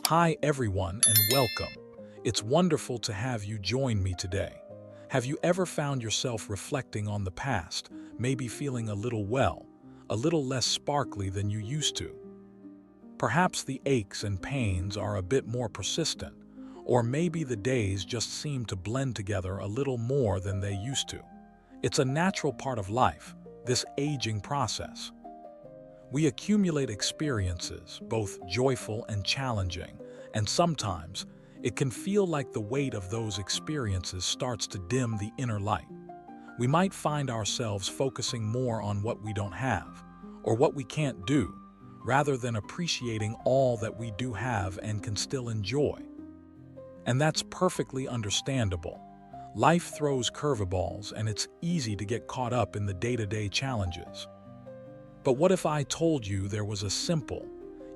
Hi everyone and welcome. It's wonderful to have you join me today. Have you ever found yourself reflecting on the past, maybe feeling a little less sparkly than you used to? Perhaps the aches and pains are a bit more persistent, or maybe the days just seem to blend together a little more than they used to. It's a natural part of life, this aging process. We accumulate experiences, both joyful and challenging, and sometimes it can feel like the weight of those experiences starts to dim the inner light. We might find ourselves focusing more on what we don't have, or what we can't do, rather than appreciating all that we do have and can still enjoy. And that's perfectly understandable. Life throws curveballs, and it's easy to get caught up in the day-to-day challenges. But what if I told you there was a simple,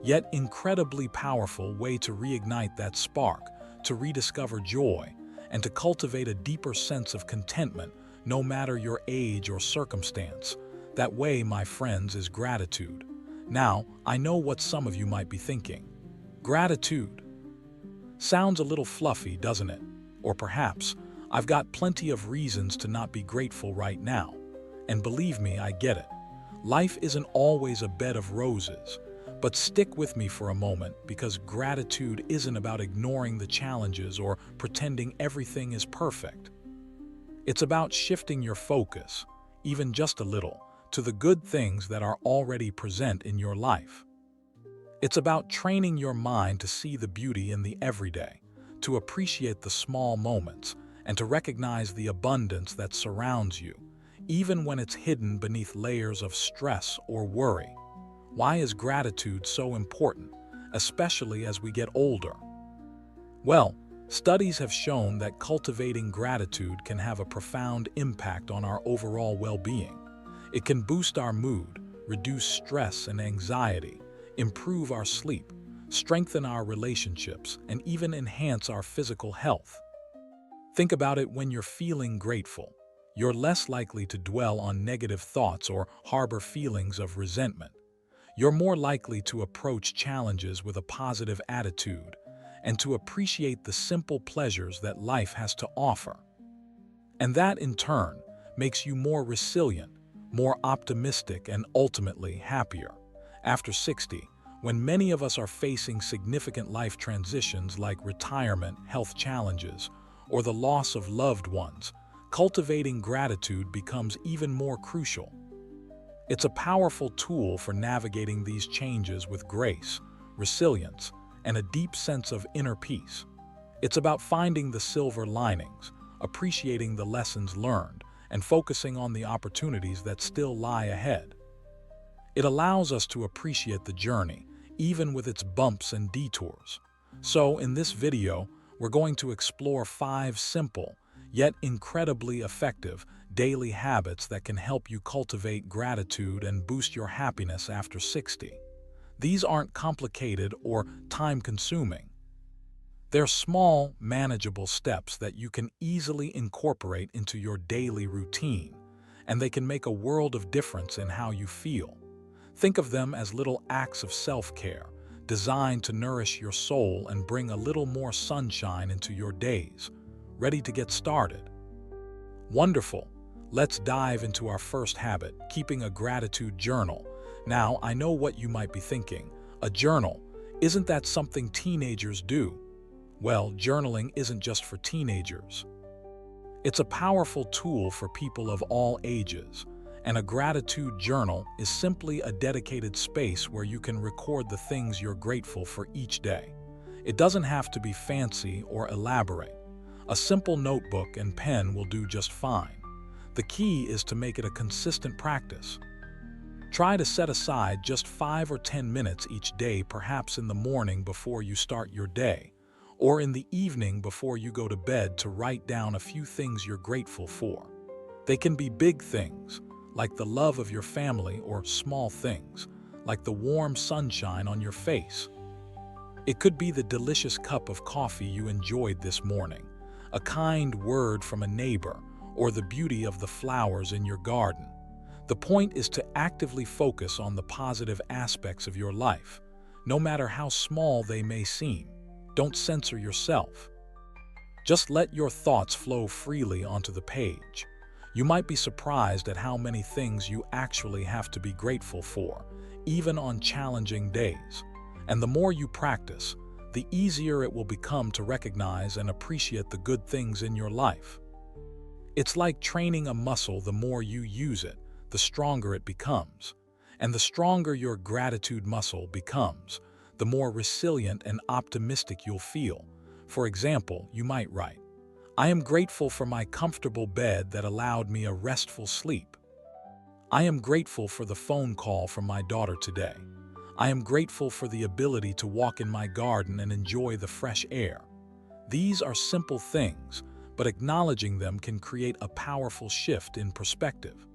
yet incredibly powerful way to reignite that spark, to rediscover joy, and to cultivate a deeper sense of contentment, no matter your age or circumstance? That way, my friends, is gratitude. Now, I know what some of you might be thinking. Gratitude sounds a little fluffy, doesn't it? Or perhaps, I've got plenty of reasons to not be grateful right now. And believe me, I get it. Life isn't always a bed of roses, but stick with me for a moment, because gratitude isn't about ignoring the challenges or pretending everything is perfect. It's about shifting your focus, even just a little, to the good things that are already present in your life. It's about training your mind to see the beauty in the everyday, to appreciate the small moments, and to recognize the abundance that surrounds you, even when it's hidden beneath layers of stress or worry. Why is gratitude so important, especially as we get older? Well, studies have shown that cultivating gratitude can have a profound impact on our overall well-being. It can boost our mood, reduce stress and anxiety, improve our sleep, strengthen our relationships, and even enhance our physical health. Think about it: when you're feeling grateful, you're less likely to dwell on negative thoughts or harbor feelings of resentment. You're more likely to approach challenges with a positive attitude and to appreciate the simple pleasures that life has to offer. And that, in turn, makes you more resilient, more optimistic, and ultimately happier. After 60, when many of us are facing significant life transitions like retirement, health challenges, or the loss of loved ones, cultivating gratitude becomes even more crucial. It's a powerful tool for navigating these changes with grace, resilience, and a deep sense of inner peace. It's about finding the silver linings, appreciating the lessons learned, and focusing on the opportunities that still lie ahead. It allows us to appreciate the journey, even with its bumps and detours. So, in this video, we're going to explore 5 simple, yet incredibly effective daily habits that can help you cultivate gratitude and boost your happiness after 60. These aren't complicated or time-consuming. They're small, manageable steps that you can easily incorporate into your daily routine, and they can make a world of difference in how you feel. Think of them as little acts of self-care, designed to nourish your soul and bring a little more sunshine into your days. Ready to get started? Wonderful! Let's dive into our first habit, keeping a gratitude journal. Now, I know what you might be thinking. A journal, isn't that something teenagers do? Well, journaling isn't just for teenagers. It's a powerful tool for people of all ages, and a gratitude journal is simply a dedicated space where you can record the things you're grateful for each day. It doesn't have to be fancy or elaborate. A simple notebook and pen will do just fine. The key is to make it a consistent practice. Try to set aside just 5 or 10 minutes each day, perhaps in the morning before you start your day, or in the evening before you go to bed, to write down a few things you're grateful for. They can be big things, like the love of your family, or small things, like the warm sunshine on your face. It could be the delicious cup of coffee you enjoyed this morning, a kind word from a neighbor, or the beauty of the flowers in your garden. The point is to actively focus on the positive aspects of your life, no matter how small they may seem. Don't censor yourself. Just let your thoughts flow freely onto the page. You might be surprised at how many things you actually have to be grateful for, even on challenging days. And the more you practice, the easier it will become to recognize and appreciate the good things in your life. It's like training a muscle. The more you use it, the stronger it becomes. And the stronger your gratitude muscle becomes, the more resilient and optimistic you'll feel. For example, you might write, "I am grateful for my comfortable bed that allowed me a restful sleep. I am grateful for the phone call from my daughter today. I am grateful for the ability to walk in my garden and enjoy the fresh air." These are simple things, but acknowledging them can create a powerful shift in perspective.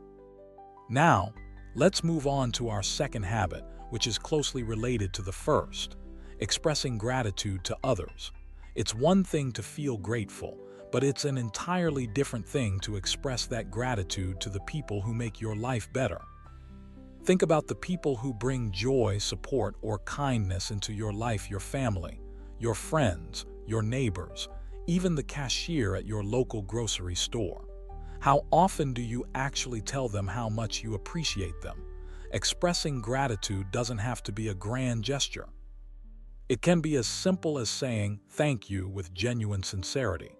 Now, let's move on to our second habit, which is closely related to the first: expressing gratitude to others. It's one thing to feel grateful, but it's an entirely different thing to express that gratitude to the people who make your life better. Think about the people who bring joy, support, or kindness into your life: your family, your friends, your neighbors, even the cashier at your local grocery store. How often do you actually tell them how much you appreciate them? Expressing gratitude doesn't have to be a grand gesture. It can be as simple as saying thank you with genuine sincerity.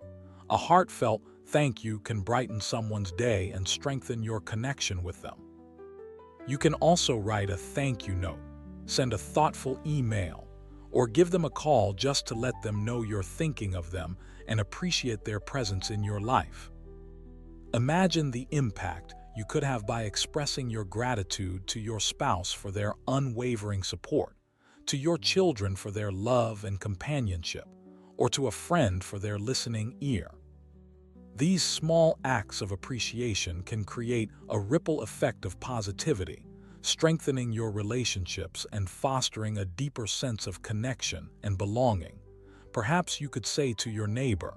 A heartfelt thank you can brighten someone's day and strengthen your connection with them. You can also write a thank you note, send a thoughtful email, or give them a call just to let them know you're thinking of them and appreciate their presence in your life. Imagine the impact you could have by expressing your gratitude to your spouse for their unwavering support, to your children for their love and companionship, or to a friend for their listening ear. These small acts of appreciation can create a ripple effect of positivity, strengthening your relationships and fostering a deeper sense of connection and belonging. Perhaps you could say to your neighbor,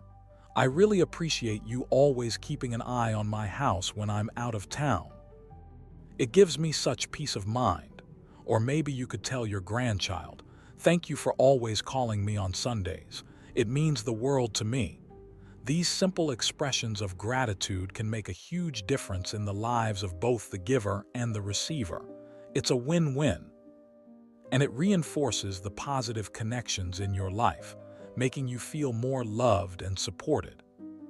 "I really appreciate you always keeping an eye on my house when I'm out of town. It gives me such peace of mind." Or maybe you could tell your grandchild, "Thank you for always calling me on Sundays. It means the world to me." These simple expressions of gratitude can make a huge difference in the lives of both the giver and the receiver. It's a win-win. And it reinforces the positive connections in your life, making you feel more loved and supported.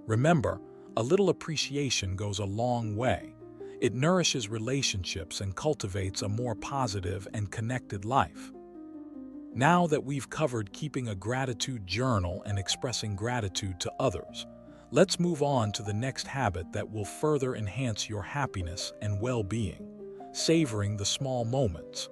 Remember, a little appreciation goes a long way. It nourishes relationships and cultivates a more positive and connected life. Now that we've covered keeping a gratitude journal and expressing gratitude to others, let's move on to the next habit that will further enhance your happiness and well-being: savoring the small moments.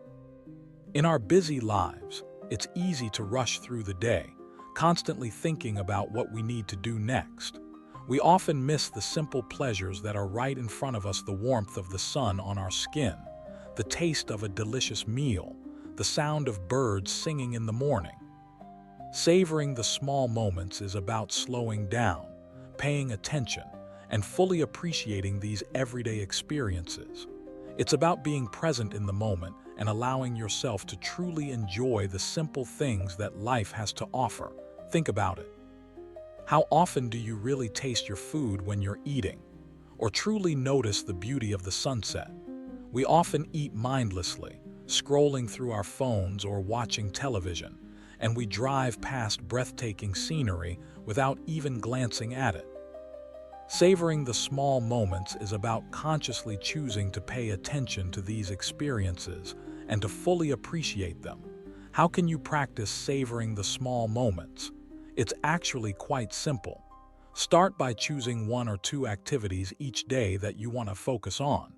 In our busy lives, it's easy to rush through the day, constantly thinking about what we need to do next. We often miss the simple pleasures that are right in front of us: the warmth of the sun on our skin, the taste of a delicious meal, the sound of birds singing in the morning. Savoring the small moments is about slowing down, paying attention, and fully appreciating these everyday experiences. It's about being present in the moment and allowing yourself to truly enjoy the simple things that life has to offer. Think about it. How often do you really taste your food when you're eating, or truly notice the beauty of the sunset? We often eat mindlessly, scrolling through our phones or watching television, and we drive past breathtaking scenery without even glancing at it. Savoring the small moments is about consciously choosing to pay attention to these experiences and to fully appreciate them. How can you practice savoring the small moments? It's actually quite simple. Start by choosing one or two activities each day that you want to focus on.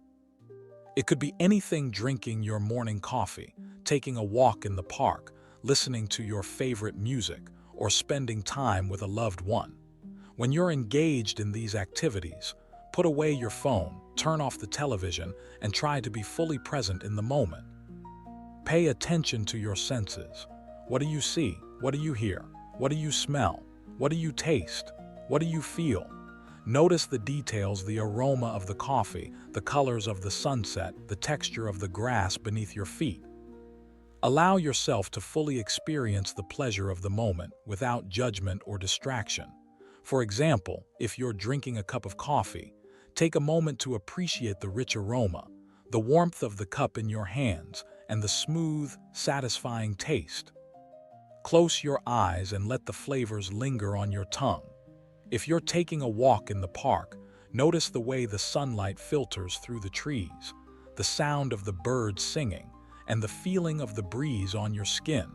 It could be anything: drinking your morning coffee, taking a walk in the park, listening to your favorite music, or spending time with a loved one. When you're engaged in these activities, put away your phone, turn off the television, and try to be fully present in the moment. Pay attention to your senses. What do you see? What do you hear? What do you smell? What do you taste? What do you feel? Notice the details: the aroma of the coffee, the colors of the sunset, the texture of the grass beneath your feet. Allow yourself to fully experience the pleasure of the moment without judgment or distraction. For example, if you're drinking a cup of coffee, take a moment to appreciate the rich aroma, the warmth of the cup in your hands, and the smooth, satisfying taste. Close your eyes and let the flavors linger on your tongue. If you're taking a walk in the park, notice the way the sunlight filters through the trees, the sound of the birds singing, and the feeling of the breeze on your skin.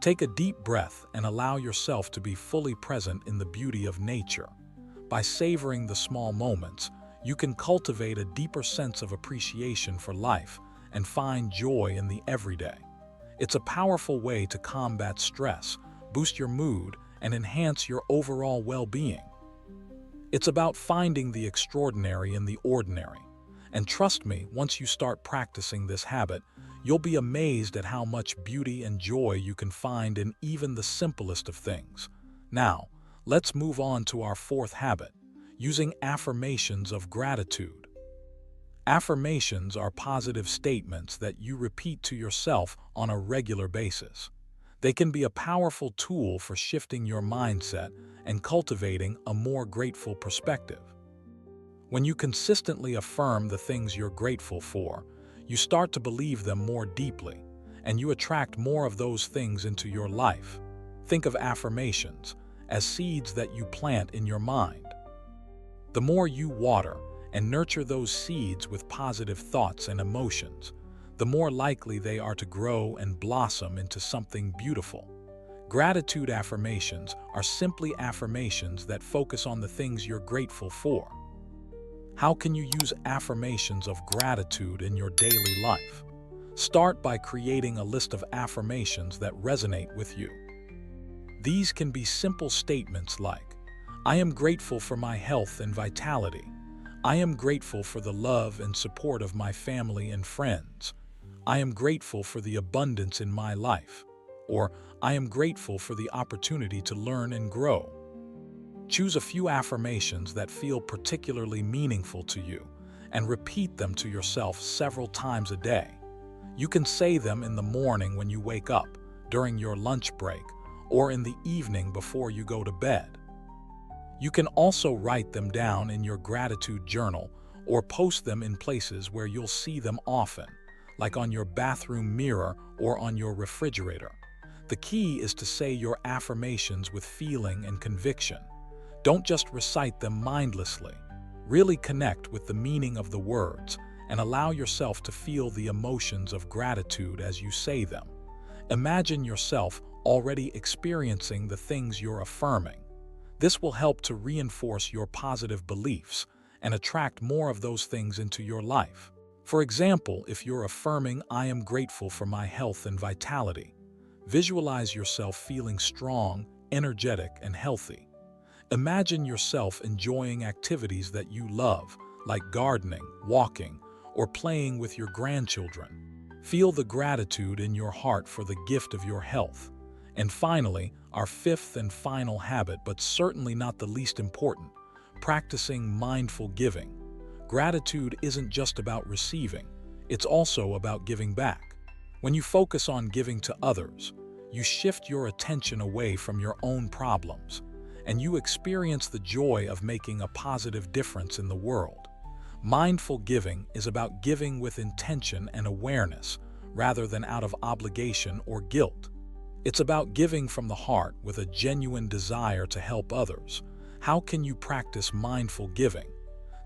Take a deep breath and allow yourself to be fully present in the beauty of nature. By savoring the small moments, you can cultivate a deeper sense of appreciation for life and find joy in the everyday. It's a powerful way to combat stress, boost your mood, and enhance your overall well-being. It's about finding the extraordinary in the ordinary. And trust me, once you start practicing this habit, you'll be amazed at how much beauty and joy you can find in even the simplest of things. Now, let's move on to our fourth habit, using affirmations of gratitude. Affirmations are positive statements that you repeat to yourself on a regular basis. They can be a powerful tool for shifting your mindset and cultivating a more grateful perspective. When you consistently affirm the things you're grateful for, you start to believe them more deeply, and you attract more of those things into your life. Think of affirmations as seeds that you plant in your mind. The more you water and nurture those seeds with positive thoughts and emotions, the more likely they are to grow and blossom into something beautiful. Gratitude affirmations are simply affirmations that focus on the things you're grateful for. How can you use affirmations of gratitude in your daily life? Start by creating a list of affirmations that resonate with you. These can be simple statements like, I am grateful for my health and vitality. I am grateful for the love and support of my family and friends. I am grateful for the abundance in my life. Or, I am grateful for the opportunity to learn and grow. Choose a few affirmations that feel particularly meaningful to you and repeat them to yourself several times a day. You can say them in the morning when you wake up, during your lunch break, or in the evening before you go to bed. You can also write them down in your gratitude journal or post them in places where you'll see them often, like on your bathroom mirror or on your refrigerator. The key is to say your affirmations with feeling and conviction. Don't just recite them mindlessly. Really connect with the meaning of the words and allow yourself to feel the emotions of gratitude as you say them. Imagine yourself already experiencing the things you're affirming. This will help to reinforce your positive beliefs and attract more of those things into your life. For example, if you're affirming, I am grateful for my health and vitality, visualize yourself feeling strong, energetic, and healthy. Imagine yourself enjoying activities that you love, like gardening, walking, or playing with your grandchildren. Feel the gratitude in your heart for the gift of your health. And finally, our fifth and final habit, but certainly not the least important, practicing mindful giving. Gratitude isn't just about receiving, it's also about giving back. When you focus on giving to others, you shift your attention away from your own problems, and you experience the joy of making a positive difference in the world. Mindful giving is about giving with intention and awareness, rather than out of obligation or guilt. It's about giving from the heart with a genuine desire to help others. How can you practice mindful giving?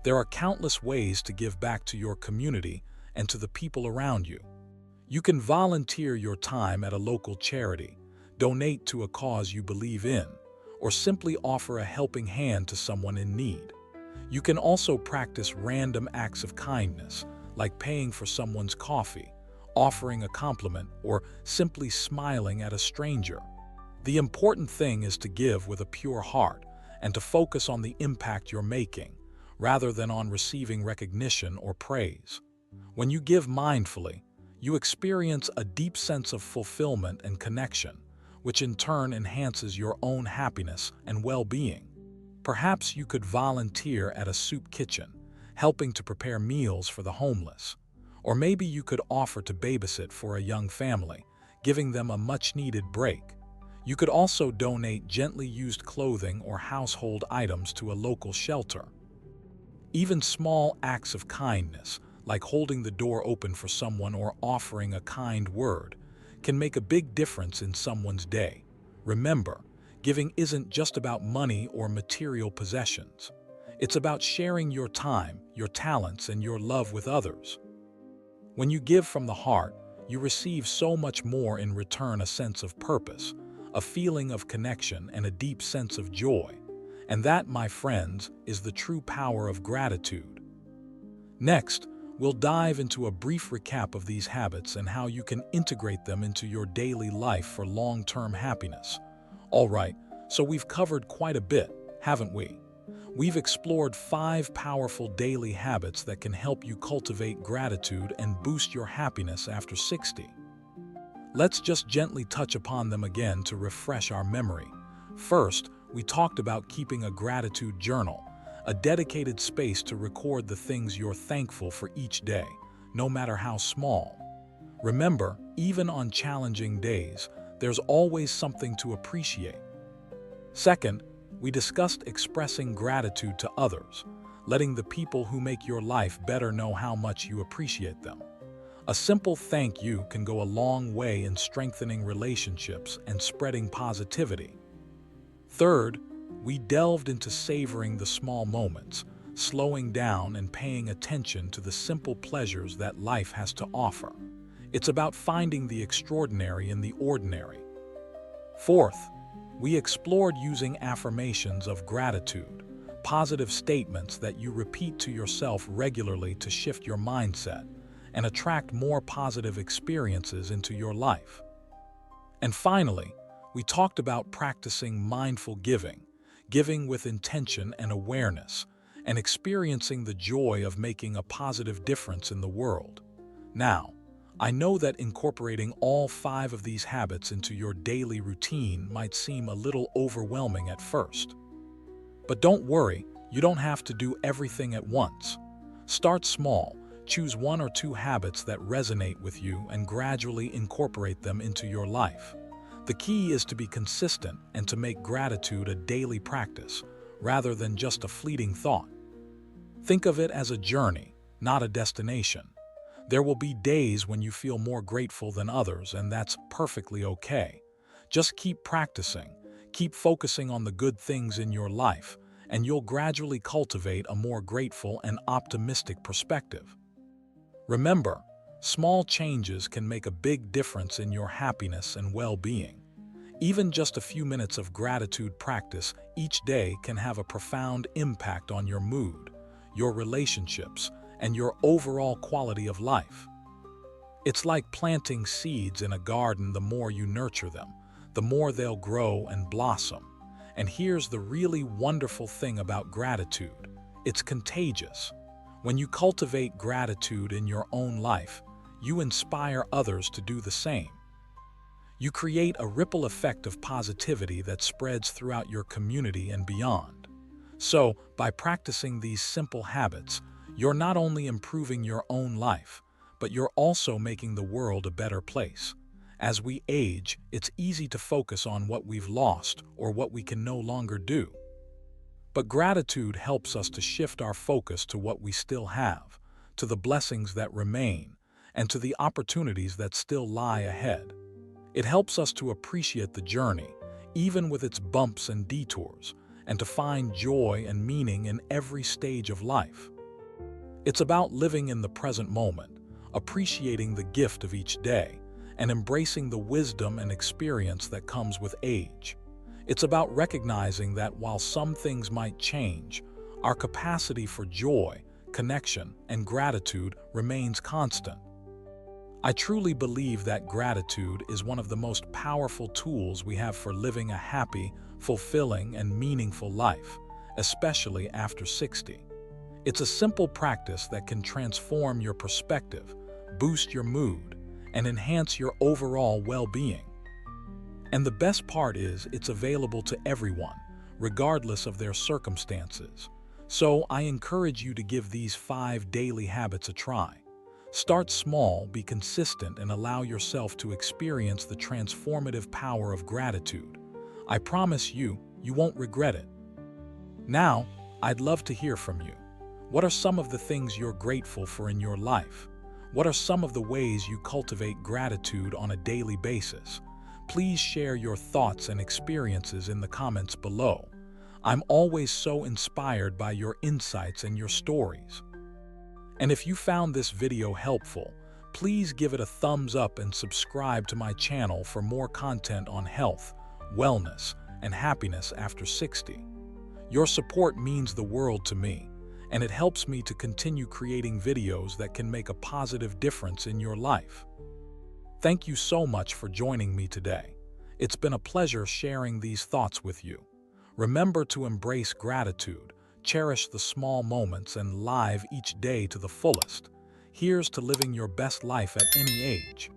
There are countless ways to give back to your community and to the people around you. You can volunteer your time at a local charity, donate to a cause you believe in, or simply offer a helping hand to someone in need. You can also practice random acts of kindness, like paying for someone's coffee, offering a compliment, or simply smiling at a stranger. The important thing is to give with a pure heart and to focus on the impact you're making, rather than on receiving recognition or praise. When you give mindfully, you experience a deep sense of fulfillment and connection, which in turn enhances your own happiness and well-being. Perhaps you could volunteer at a soup kitchen, helping to prepare meals for the homeless. Or maybe you could offer to babysit for a young family, giving them a much-needed break. You could also donate gently used clothing or household items to a local shelter. Even small acts of kindness, like holding the door open for someone or offering a kind word, can make a big difference in someone's day. Remember, giving isn't just about money or material possessions. It's about sharing your time, your talents, and your love with others. When you give from the heart, you receive so much more in return: a sense of purpose, a feeling of connection, and a deep sense of joy. And that, my friends, is the true power of gratitude. Next, we'll dive into a brief recap of these habits and how you can integrate them into your daily life for long-term happiness. All right, so we've covered quite a bit, haven't we? We've explored 5 powerful daily habits that can help you cultivate gratitude and boost your happiness after 60. Let's just gently touch upon them again to refresh our memory. First, we talked about keeping a gratitude journal, a dedicated space to record the things you're thankful for each day, no matter how small. Remember, even on challenging days, there's always something to appreciate. Second, we discussed expressing gratitude to others, letting the people who make your life better know how much you appreciate them. A simple thank you can go a long way in strengthening relationships and spreading positivity. Third, we delved into savoring the small moments, slowing down and paying attention to the simple pleasures that life has to offer. It's about finding the extraordinary in the ordinary. Fourth, we explored using affirmations of gratitude, positive statements that you repeat to yourself regularly to shift your mindset and attract more positive experiences into your life. And finally, we talked about practicing mindful giving, giving with intention and awareness, and experiencing the joy of making a positive difference in the world. Now, I know that incorporating all 5 of these habits into your daily routine might seem a little overwhelming at first. But don't worry, you don't have to do everything at once. Start small, choose 1 or 2 habits that resonate with you and gradually incorporate them into your life. The key is to be consistent and to make gratitude a daily practice, rather than just a fleeting thought. Think of it as a journey, not a destination. There will be days when you feel more grateful than others, and that's perfectly okay. Just keep practicing, keep focusing on the good things in your life, and you'll gradually cultivate a more grateful and optimistic perspective. Remember, small changes can make a big difference in your happiness and well-being. Even just a few minutes of gratitude practice each day can have a profound impact on your mood, your relationships, and your overall quality of life. It's like planting seeds in a garden. The more you nurture them, the more they'll grow and blossom. And here's the really wonderful thing about gratitude: it's contagious. When you cultivate gratitude in your own life, you inspire others to do the same. You create a ripple effect of positivity that spreads throughout your community and beyond. So, by practicing these simple habits, you're not only improving your own life, but you're also making the world a better place. As we age, it's easy to focus on what we've lost or what we can no longer do. But gratitude helps us to shift our focus to what we still have, to the blessings that remain, and to the opportunities that still lie ahead. It helps us to appreciate the journey, even with its bumps and detours, and to find joy and meaning in every stage of life. It's about living in the present moment, appreciating the gift of each day, and embracing the wisdom and experience that comes with age. It's about recognizing that while some things might change, our capacity for joy, connection, and gratitude remains constant. I truly believe that gratitude is one of the most powerful tools we have for living a happy, fulfilling, and meaningful life, especially after 60. It's a simple practice that can transform your perspective, boost your mood, and enhance your overall well-being. And the best part is, it's available to everyone, regardless of their circumstances. So I encourage you to give these 5 daily habits a try. Start small, be consistent, and allow yourself to experience the transformative power of gratitude. I promise you, you won't regret it. Now, I'd love to hear from you. What are some of the things you're grateful for in your life? What are some of the ways you cultivate gratitude on a daily basis? Please share your thoughts and experiences in the comments below. I'm always so inspired by your insights and your stories. And if you found this video helpful, please give it a thumbs up and subscribe to my channel for more content on health, wellness, and happiness after 60. Your support means the world to me, and it helps me to continue creating videos that can make a positive difference in your life. Thank you so much for joining me today. It's been a pleasure sharing these thoughts with you. Remember to embrace gratitude, cherish the small moments, and live each day to the fullest. Here's to living your best life at any age.